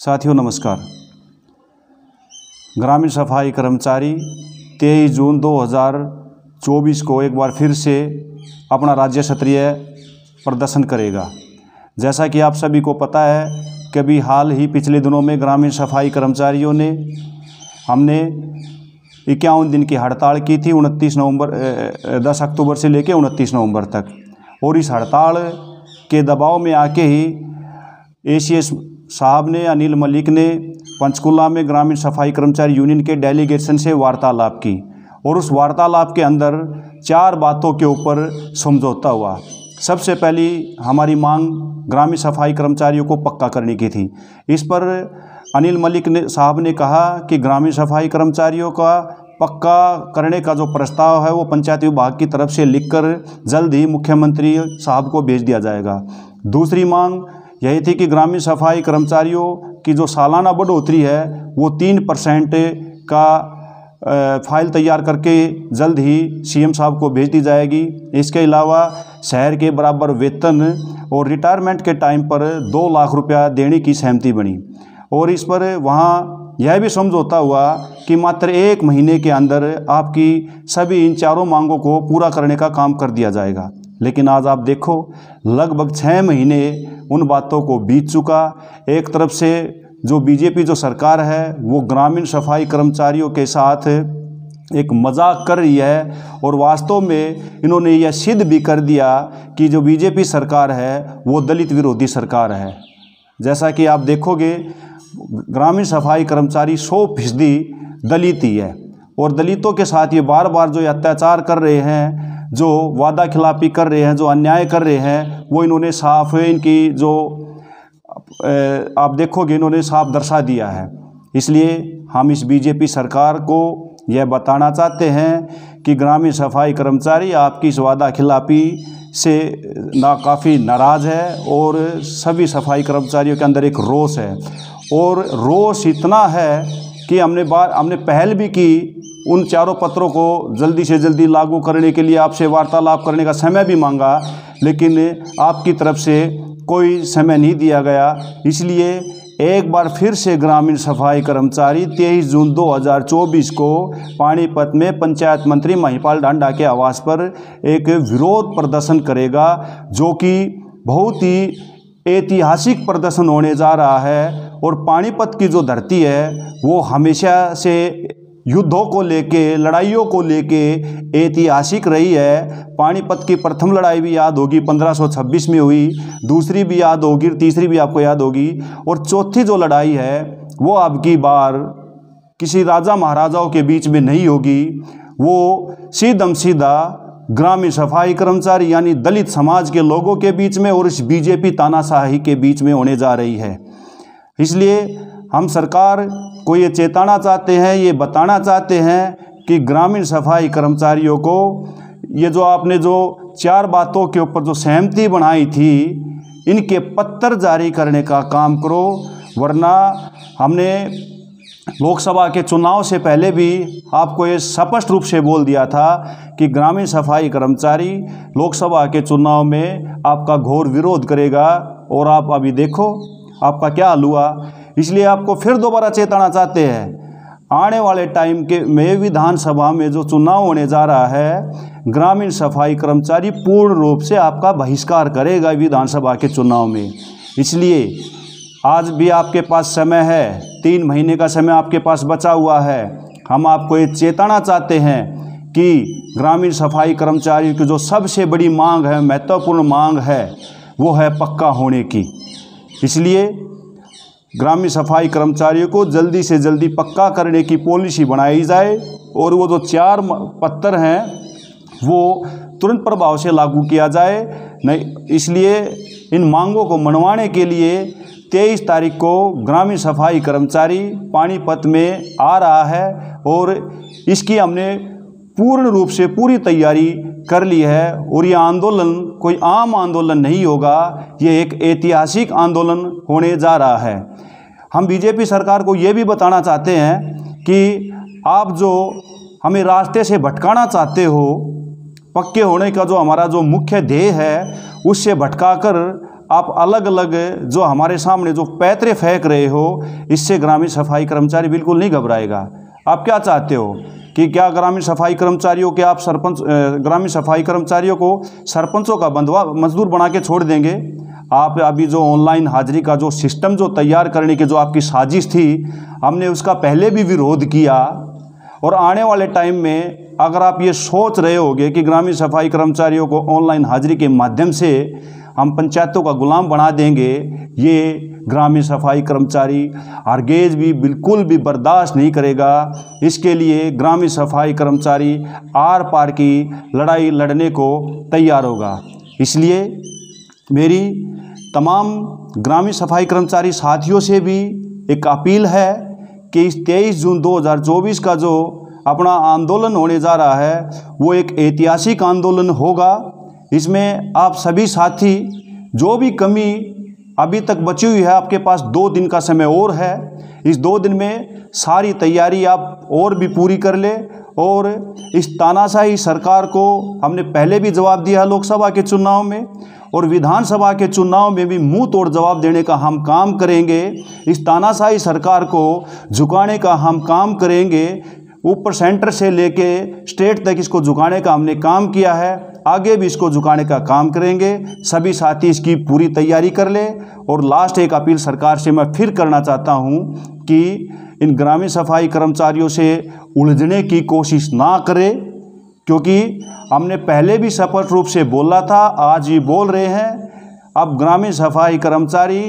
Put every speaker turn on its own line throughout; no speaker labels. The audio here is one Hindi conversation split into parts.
साथियों नमस्कार। ग्रामीण सफाई कर्मचारी 23 जून 2024 को एक बार फिर से अपना राज्य स्तरीय प्रदर्शन करेगा। जैसा कि आप सभी को पता है कि अभी हाल ही पिछले दिनों में ग्रामीण सफाई कर्मचारियों ने हमने 51 दिन की हड़ताल की थी 10 अक्टूबर से लेकर 29 नवंबर तक। और इस हड़ताल के दबाव में आके ही एसीएस साहब ने, अनिल मलिक ने पंचकुला में ग्रामीण सफाई कर्मचारी यूनियन के डेलीगेशन से वार्तालाप की और उस वार्तालाप के अंदर 4 बातों के ऊपर समझौता हुआ। सबसे पहली हमारी मांग ग्रामीण सफाई कर्मचारियों को पक्का करने की थी। इस पर अनिल मलिक ने साहब ने कहा कि ग्रामीण सफाई कर्मचारियों का पक्का करने का जो प्रस्ताव है वो पंचायत विभाग की तरफ से लिखकर जल्द ही मुख्यमंत्री साहब को भेज दिया जाएगा। दूसरी मांग यही थी कि ग्रामीण सफाई कर्मचारियों की जो सालाना बढ़ोतरी है वो 3% का फाइल तैयार करके जल्द ही सीएम साहब को भेज दी जाएगी। इसके अलावा शहर के बराबर वेतन और रिटायरमेंट के टाइम पर 2 लाख रुपया देने की सहमति बनी। और इस पर वहाँ यह भी समझौता हुआ कि मात्र 1 महीने के अंदर आपकी सभी इन 4 मांगों को पूरा करने का काम कर दिया जाएगा। लेकिन आज आप देखो लगभग 6 महीने उन बातों को बीत चुका। एक तरफ से जो बीजेपी जो सरकार है वो ग्रामीण सफाई कर्मचारियों के साथ एक मजाक कर रही है और वास्तव में इन्होंने यह सिद्ध भी कर दिया कि जो बीजेपी सरकार है वो दलित विरोधी सरकार है। जैसा कि आप देखोगे ग्रामीण सफाई कर्मचारी 100% दलित ही है और दलितों के साथ ये बार बार जो अत्याचार कर रहे हैं, जो वादा खिलाफी कर रहे हैं, जो अन्याय कर रहे हैं, वो इन्होंने साफ इनकी जो आप देखोगे इन्होंने साफ दर्शा दिया है। इसलिए हम इस बीजेपी सरकार को यह बताना चाहते हैं कि ग्रामीण सफाई कर्मचारी आपकी इस वादा खिलाफी से काफ़ी नाराज़ है और सभी सफाई कर्मचारियों के अंदर एक रोष है। और रोष इतना है कि हमने पहल भी की, उन 4 पत्रों को जल्दी से जल्दी लागू करने के लिए आपसे वार्तालाप करने का समय भी मांगा, लेकिन आपकी तरफ से कोई समय नहीं दिया गया। इसलिए एक बार फिर से ग्रामीण सफाई कर्मचारी 23 जून 2024 को पानीपत में पंचायत मंत्री महिपाल ढांडा के आवास पर एक विरोध प्रदर्शन करेगा, जो कि बहुत ही ऐतिहासिक प्रदर्शन होने जा रहा है। और पानीपत की जो धरती है वो हमेशा से युद्धों को लेके, लड़ाइयों को लेके ऐतिहासिक रही है। पानीपत की प्रथम लड़ाई भी याद होगी 1526 में हुई, दूसरी भी याद होगी, तीसरी भी आपको याद होगी, और चौथी जो लड़ाई है वो अब की बार किसी राजा महाराजाओं के बीच में नहीं होगी, वो सीधम सीधा ग्रामीण सफाई कर्मचारी यानी दलित समाज के लोगों के बीच में और इस बीजेपी तानाशाही के बीच में होने जा रही है। इसलिए हम सरकार को ये चेताना चाहते हैं, ये बताना चाहते हैं कि ग्रामीण सफाई कर्मचारियों को ये जो आपने जो 4 बातों के ऊपर जो सहमति बनाई थी, इनके पत्र जारी करने का काम करो। वरना हमने लोकसभा के चुनाव से पहले भी आपको ये स्पष्ट रूप से बोल दिया था कि ग्रामीण सफाई कर्मचारी लोकसभा के चुनाव में आपका घोर विरोध करेगा, और आप अभी देखो आपका क्या हाल हुआ। इसलिए आपको फिर दोबारा चेताना चाहते हैं, आने वाले टाइम के में विधानसभा में जो चुनाव होने जा रहा है, ग्रामीण सफाई कर्मचारी पूर्ण रूप से आपका बहिष्कार करेगा विधानसभा के चुनाव में। इसलिए आज भी आपके पास समय है, 3 महीने का समय आपके पास बचा हुआ है। हम आपको ये चेताना चाहते हैं कि ग्रामीण सफाई कर्मचारियों की जो सबसे बड़ी मांग है, महत्वपूर्ण मांग है, वो है पक्का होने की। इसलिए ग्रामीण सफाई कर्मचारियों को जल्दी से जल्दी पक्का करने की पॉलिसी बनाई जाए और वो जो 4 पत्र हैं वो तुरंत प्रभाव से लागू किया जाए। नहीं, इसलिए इन मांगों को मनवाने के लिए 23 तारीख को ग्रामीण सफाई कर्मचारी पानीपत में आ रहा है और इसकी हमने पूर्ण रूप से पूरी तैयारी कर ली है। और ये आंदोलन कोई आम आंदोलन नहीं होगा, ये एक ऐतिहासिक आंदोलन होने जा रहा है। हम बीजेपी सरकार को ये भी बताना चाहते हैं कि आप जो हमें रास्ते से भटकाना चाहते हो, पक्के होने का जो हमारा जो मुख्य ध्येय है उससे भटकाकर आप अलग अलग जो हमारे सामने जो पैतरे फेंक रहे हो, इससे ग्रामीण सफाई कर्मचारी बिल्कुल नहीं घबराएगा। आप क्या चाहते हो कि क्या ग्रामीण सफाई कर्मचारियों के आप ग्रामीण सफाई कर्मचारियों को सरपंचों का बंधुआ मजदूर बना के छोड़ देंगे? आप अभी जो ऑनलाइन हाजिरी का जो सिस्टम जो तैयार करने की जो आपकी साजिश थी, हमने उसका पहले भी विरोध किया। और आने वाले टाइम में अगर आप ये सोच रहे होगे कि ग्रामीण सफाई कर्मचारियों को ऑनलाइन हाजिरी के माध्यम से हम पंचायतों का गुलाम बना देंगे, ये ग्रामीण सफाई कर्मचारी हरगिज़ भी बिल्कुल भी बर्दाश्त नहीं करेगा। इसके लिए ग्रामीण सफाई कर्मचारी आर पार की लड़ाई लड़ने को तैयार होगा। इसलिए मेरी तमाम ग्रामीण सफाई कर्मचारी साथियों से भी एक अपील है कि इस 23 जून 2024 का जो अपना आंदोलन होने जा रहा है, वो एक ऐतिहासिक आंदोलन होगा। इसमें आप सभी साथी जो भी कमी अभी तक बची हुई है, आपके पास 2 दिन का समय और है। इस 2 दिन में सारी तैयारी आप और भी पूरी कर ले। और इस तानाशाही सरकार को हमने पहले भी जवाब दिया लोकसभा के चुनाव में, और विधानसभा के चुनाव में भी मुंह तोड़ जवाब देने का हम काम करेंगे। इस तानाशाही सरकार को झुकाने का हम काम करेंगे। ऊपर सेंटर से लेके स्टेट तक इसको झुकाने का हमने काम किया है, आगे भी इसको झुकाने का काम करेंगे। सभी साथी इसकी पूरी तैयारी कर ले। और लास्ट एक अपील सरकार से मैं फिर करना चाहता हूं कि इन ग्रामीण सफाई कर्मचारियों से उलझने की कोशिश ना करें, क्योंकि हमने पहले भी स्पष्ट रूप से बोला था, आज भी बोल रहे हैं। अब ग्रामीण सफाई कर्मचारी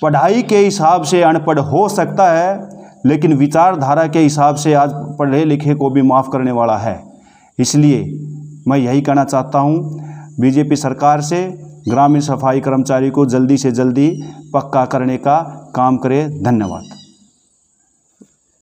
पढ़ाई के हिसाब से अनपढ़ हो सकता है, लेकिन विचारधारा के हिसाब से आज पढ़े लिखे को भी माफ़ करने वाला है। इसलिए मैं यही कहना चाहता हूँ, बीजेपी सरकार से ग्रामीण सफाई कर्मचारी को जल्दी से जल्दी पक्का करने का काम करे। धन्यवाद।